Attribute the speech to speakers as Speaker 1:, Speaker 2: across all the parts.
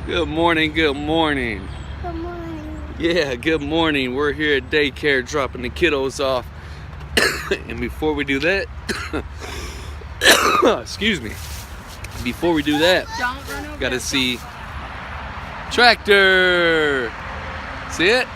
Speaker 1: Good morning, good morning.
Speaker 2: Good morning.
Speaker 1: Yeah, good morning. We're here at daycare dropping the kiddos off. And before we do that, excuse me. Before we do that, gotta see tractor. See it?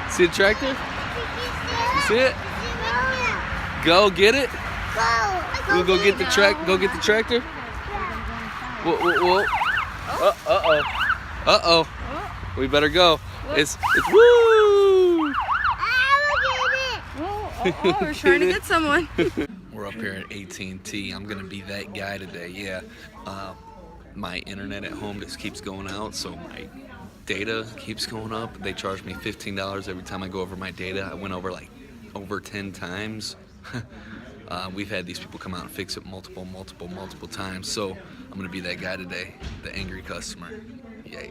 Speaker 1: See the tractor? See it? Go get it. We'll go get the Go get the tractor. Whoa, whoa, whoa. Uh-oh. We better go. It's woo!
Speaker 3: We're trying to get someone.
Speaker 1: We're up here at AT&T. I'm gonna be that guy today. Yeah. My internet at home just keeps going out, so my data keeps going up. They charge me $15 every time I go over my data. I went over like over 10 times. We've had these people come out and fix it multiple times. So I'm gonna be that guy today, the angry customer. Yeah.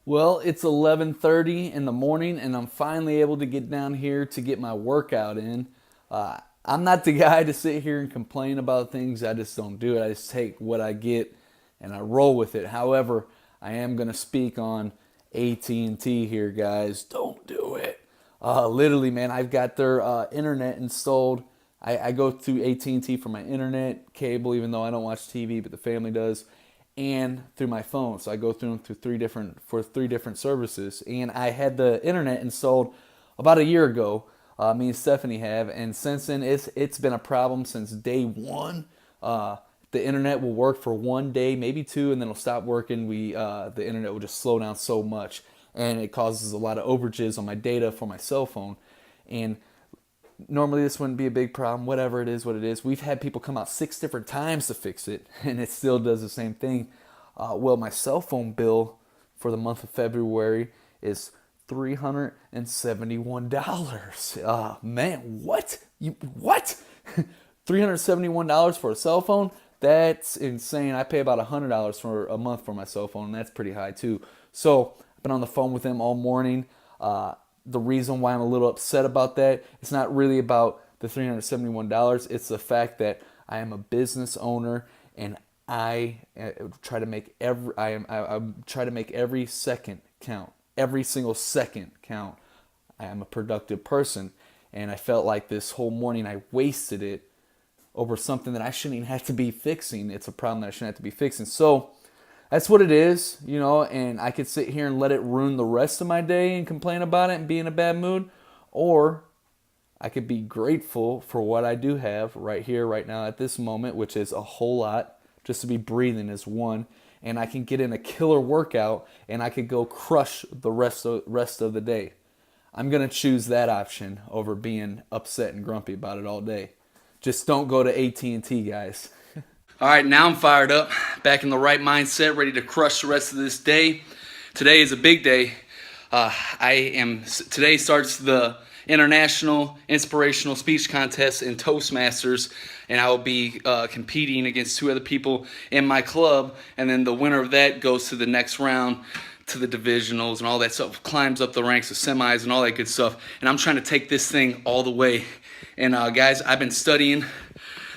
Speaker 1: Well, it's 11:30 in the morning, and I'm finally able to get down here to get my workout in. I'm not the guy to sit here and complain about things. I just don't do it. I just take what I get and I roll with it. However, I am gonna speak on AT&T here, guys. Don't do it. Literally, man, I've got their internet installed. I go through AT&T for my internet cable, even though I don't watch TV, but the family does, and through my phone. So I go through them through three different services. And I had the internet installed about a year ago. Me and Stephanie have, and since then it's been a problem since day one. The internet will work for one day, maybe two, and then it'll stop working. The internet will just slow down so much, and it causes a lot of overages on my data for my cell phone. And normally this wouldn't be a big problem. Whatever it is, what it is. We've had people come out 6 different times to fix it, and it still does the same thing. Well, my cell phone bill for the month of February is $371. Man, what? What? $371 for a cell phone? That's insane. I pay about $100 for a month for my cell phone, and that's pretty high too. So I've been on the phone with them all morning. The reason why I'm a little upset about that, it's not really about the $371. It's the fact that I am a business owner, and I try to make every second count. Every single second count. I am a productive person, and I felt like this whole morning I wasted it over something that I shouldn't even have to be fixing. It's a problem that I shouldn't have to be fixing. So that's what it is, and I could sit here and let it ruin the rest of my day and complain about it and be in a bad mood, or I could be grateful for what I do have right here, right now, at this moment, which is a whole lot. Just to be breathing is one, and I can get in a killer workout, and I could go crush the rest of the day. I'm going to choose that option over being upset and grumpy about it all day. Just don't go to AT&T, guys. All right, now I'm fired up, back in the right mindset, ready to crush the rest of this day. Today is a big day. Today starts the International Inspirational Speech Contest in TOASTMASTERS, and I will be competing against 2 other people in my club, and then the winner of that goes to the next round, to the divisionals and all that stuff, climbs up the ranks of semis and all that good stuff, and I'm trying to take this thing all the way. And guys, I've been studying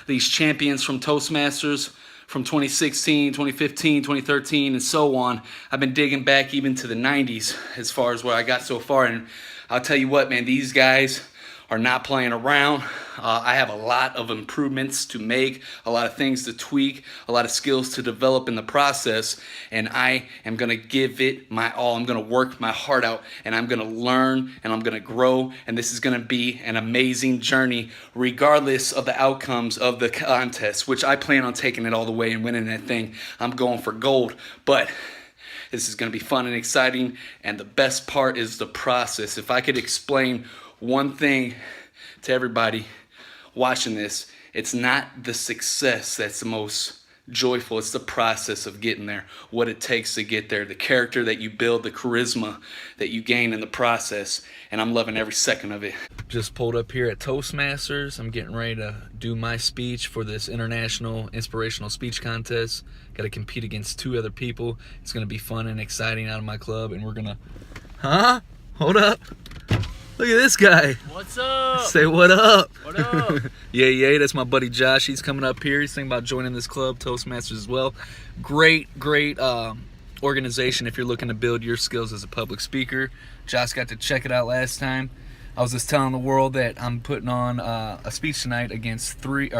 Speaker 1: these champions from TOASTMASTERS from 2016, 2015, 2013, and so on. I've been digging back even to the 90s as far as where I got so far, and I'll tell you what, man, these guys are not playing around. I have a lot of improvements to make, a lot of things to tweak, a lot of skills to develop in the process, and I am going to give it my all. I'm going to work my heart out, and I'm going to learn, and I'm going to grow, and this is going to be an amazing journey regardless of the outcomes of the contest, which I plan on taking it all the way and winning that thing. I'm going for gold, but this is going to be fun and exciting, and the best part is the process. If I could explain one thing to everybody watching this, it's not the success that's the most joyful. It's the process of getting there, what it takes to get there, the character that you build, the charisma that you gain in the process, and I'm loving every second of it. Just pulled up here at TOASTMASTERS. I'm getting ready to do my speech for this International Inspirational Speech Contest. Got to compete against 2 other people. It's going to be fun and exciting out of my club, and we're going to... Hold up. Look at this guy.
Speaker 4: What's up?
Speaker 1: Say what up.
Speaker 4: What up?
Speaker 1: Yeah, that's my buddy Josh. He's coming up here. He's thinking about joining this club, TOASTMASTERS as well. Great organization if you're looking to build your skills as a public speaker. Josh got to check it out last time. I was just telling the world that I'm putting on a speech tonight against three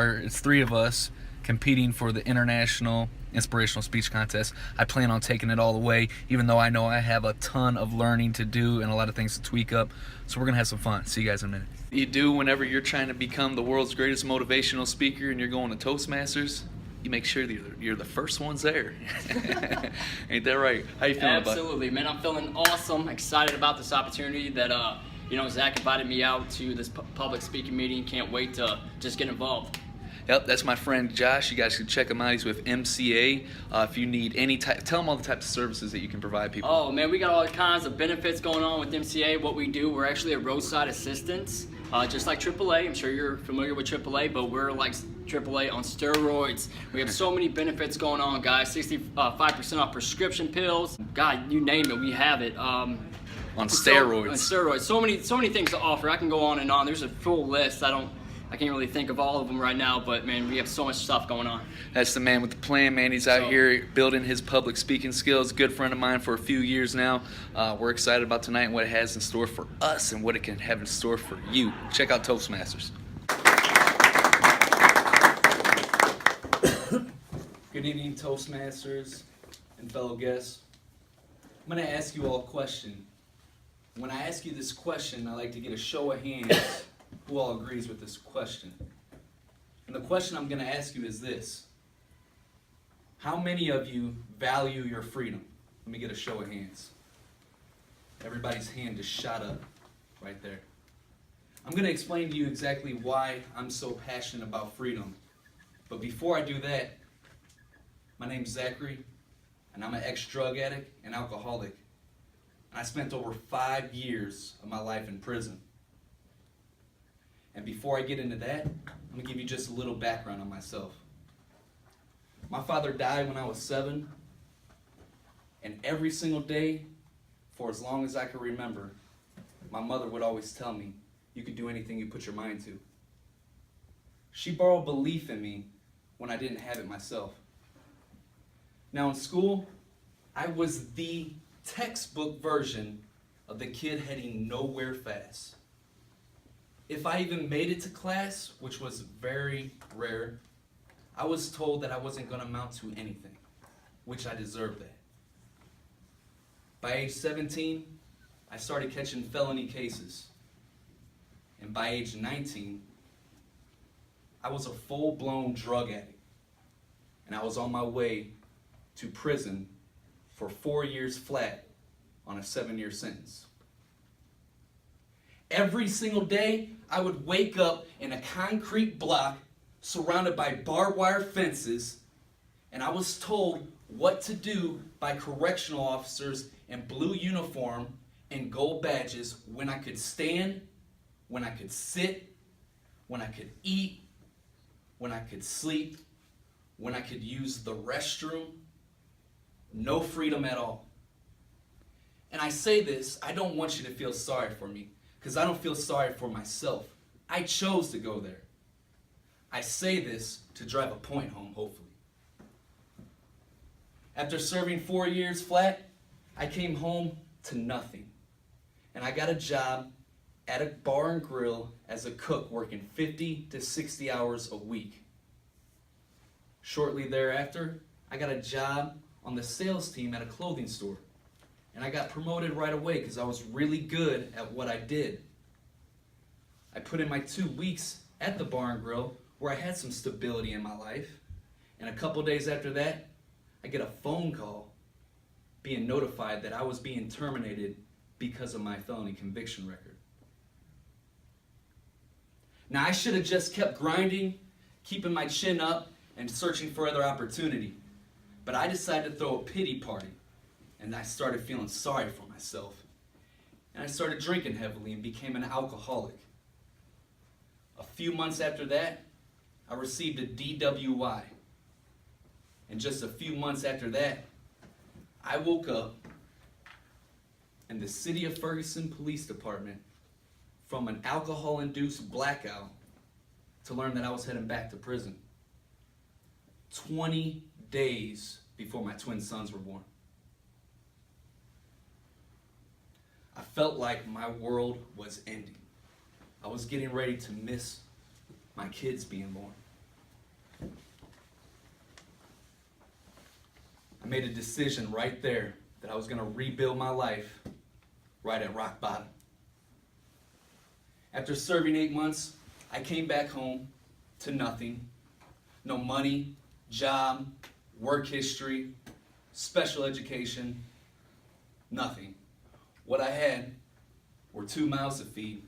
Speaker 1: of us competing for the International Inspirational Speech Contest. I plan on taking it all the way, even though I know I have a ton of learning to do and a lot of things to tweak up. So we're going to have some fun. See you guys in a minute. You do whenever you're trying to become the world's greatest motivational speaker and you're going to Toastmasters, you make sure that you're the first ones there. Ain't that right? How you feeling,
Speaker 2: Absolutely, man. I'm feeling awesome, excited about this opportunity that Zach invited me out to this public speaking meeting. Can't wait to just get involved.
Speaker 1: Yep, that's my friend Josh. You guys can check him out. He's with MCA. If you need any type, tell him all the types of services that you can provide people.
Speaker 2: Oh man, we got all kinds of benefits going on with MCA. What we do, we're actually a roadside assistance, just like AAA. I'm sure you're familiar with AAA, but we're like AAA on steroids. We have so many benefits going on, guys. 65% off prescription pills. God, you name it, we have it.
Speaker 1: On steroids.
Speaker 2: On steroids. So many things to offer. I can go on and on. There's a full list. I can't really think of all of them right now, but man, we have so much stuff going on.
Speaker 1: That's the man with the plan, man. He's out here building his public speaking skills. Good friend of mine for a few years now. We're excited about tonight and what it has in store for us and what it can have in store for you. Check out Toastmasters. Good evening, Toastmasters and fellow guests. I'm going to ask you all a question. When I ask you this question, I like to get a show of hands. Who all agrees with this question? And the question I'm going to ask you is this. How many of you value your freedom? Let me get a show of hands. Everybody's hand just shot up right there. I'm going to explain to you exactly why I'm so passionate about freedom. But before I do that, my name's Zachary, and I'm an ex-drug addict and alcoholic. And I spent over 5 years of my life in prison. And before I get into that, I'm going to give you just a little background on myself. My father died when I was 7, and every single day, for as long as I can remember, my mother would always tell me, you could do anything you put your mind to. She borrowed belief in me when I didn't have it myself. Now in school, I was the textbook version of the kid heading nowhere fast. If I even made it to class, which was very rare, I was told that I wasn't going to amount to anything, which I deserved that. By age 17, I started catching felony cases. And by age 19, I was a full-blown drug addict. And I was on my way to prison for 4 years flat on a 7-year sentence. Every single day, I would wake up in a concrete block surrounded by barbed wire fences, and I was told what to do by correctional officers in blue uniform and gold badges when I could stand, when I could sit, when I could eat, when I could sleep, when I could use the restroom. No freedom at all. And I say this, I don't want you to feel sorry for me, because I don't feel sorry for myself. I chose to go there. I say this to drive a point home, hopefully. After serving 4 years flat, I came home to nothing. And I got a job at a bar and grill as a cook, working 50 to 60 hours a week. Shortly thereafter, I got a job on the sales team at a clothing store. And I got promoted right away because I was really good at what I did. I put in my 2 weeks at the bar and grill where I had some stability in my life. And a couple days after that, I get a phone call being notified that I was being terminated because of my felony conviction record. Now I should have just kept grinding, keeping my chin up, and searching for other opportunity. But I decided to throw a pity party. And I started feeling sorry for myself. And I started drinking heavily and became an alcoholic. A few months after that, I received a DWI. And just a few months after that, I woke up in the City of Ferguson Police Department from an alcohol-induced blackout to learn that I was heading back to prison. 20 days before my twin sons were born. felt like my world was ending. I was getting ready to miss my kids being born. I made a decision right there that I was going to rebuild my life right at rock bottom. After serving 8 months, I came back home to nothing. No money, job, work history, special education, nothing. What I had were 2 mouths to feed,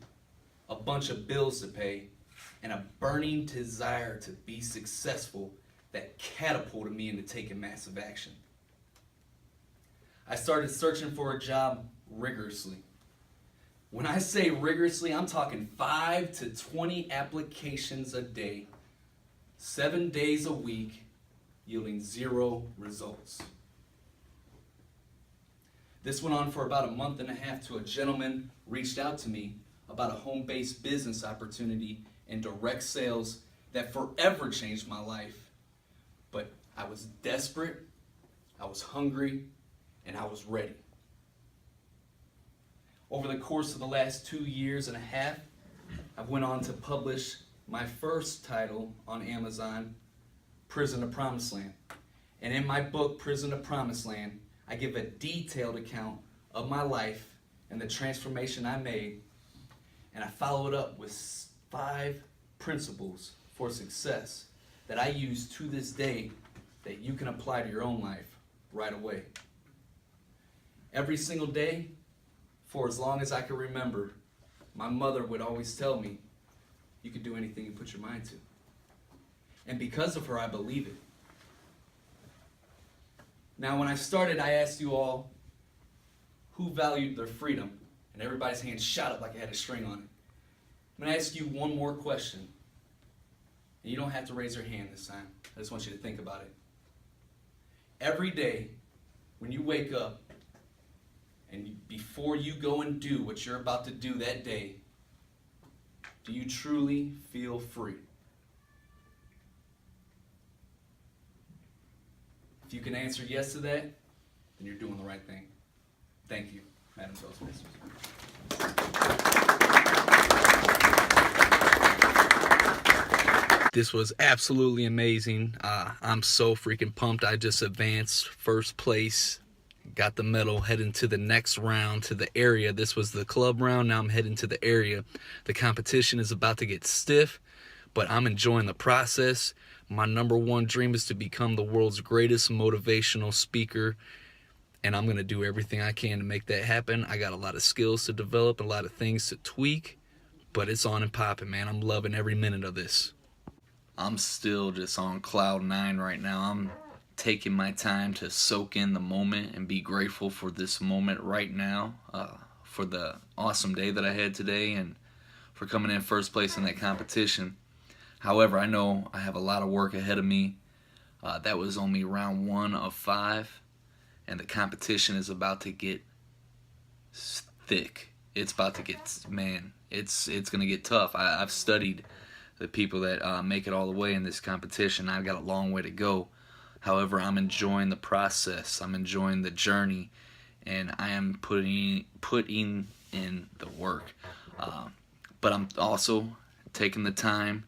Speaker 1: a bunch of bills to pay, and a burning desire to be successful that catapulted me into taking massive action. I started searching for a job rigorously. When I say rigorously, I'm talking 5 to 20 applications a day, 7 days a week, yielding 0 results. This went on for about a month and a half till a gentleman reached out to me about a home-based business opportunity in direct sales that forever changed my life. But I was desperate, I was hungry, and I was ready. Over the course of the last 2 years and a half, I went on to publish my first title on Amazon, Prison to Promised Land. And in my book, Prison to Promised Land, I give a detailed account of my life and the transformation I made, and I follow it up with 5 principles for success that I use to this day that you can apply to your own life right away. Every single day, for as long as I can remember, my mother would always tell me, you can do anything you put your mind to. And because of her, I believe it. Now, when I started, I asked you all who valued their freedom, and everybody's hand shot up like it had a string on it. I'm going to ask you one more question, and you don't have to raise your hand this time. I just want you to think about it. Every day, when you wake up, and before you go and do what you're about to do that day, do you truly feel free? If you can answer yes to that, then you're doing the right thing. Thank you, Madam Toastmaster. This was absolutely amazing. I'm so freaking pumped. I just advanced first place, got the medal, heading to the next round, to the area. This was the club round. Now I'm heading to the area. The competition is about to get stiff, but I'm enjoying the process. My number one dream is to become the world's greatest motivational speaker, and I'm going to do everything I can to make that happen. I got a lot of skills to develop, a lot of things to tweak, but it's on and popping, man. I'm loving every minute of this. I'm still just on cloud 9 right now. I'm taking my time to soak in the moment and be grateful for this moment right now, for the awesome day that I had today and for coming in first place in that competition. However, I know I have a lot of work ahead of me. That was only round 1 of 5, and the competition is about to get thick. It's about to get, man, it's going to get tough. I've studied the people that make it all the way in this competition. I've got a long way to go. However, I'm enjoying the process. I'm enjoying the journey, and I am putting in the work. But I'm also taking the time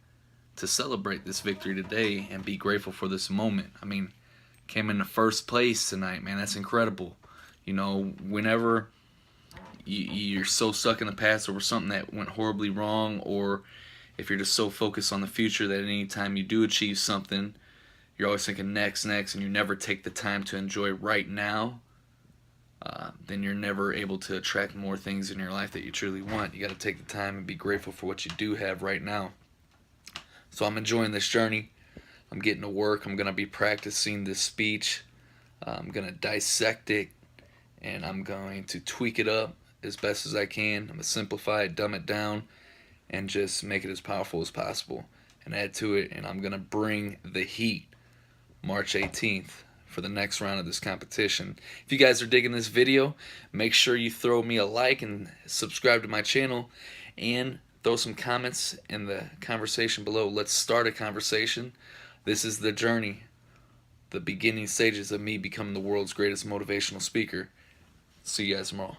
Speaker 1: to celebrate this victory today and be grateful for this moment. I mean, came into first place tonight, man. That's incredible. You know, whenever you're so stuck in the past over something that went horribly wrong, or if you're just so focused on the future that any time you do achieve something, you're always thinking next, and you never take the time to enjoy right now, then you're never able to attract more things in your life that you truly want. You got to take the time and be grateful for what you do have right now. So I'm enjoying this journey. I'm getting to work. I'm going to be practicing this speech. I'm going to dissect it, and I'm going to tweak it up as best as I can. I'm going to simplify it, dumb it down, and just make it as powerful as possible and add to it. And I'm going to bring the heat March 18th for the next round of this competition. If you guys are digging this video, make sure you throw me a like and subscribe to my channel, and throw some comments in the conversation below. Let's start a conversation. This is the journey, the beginning stages of me becoming the world's greatest motivational speaker. See you guys tomorrow.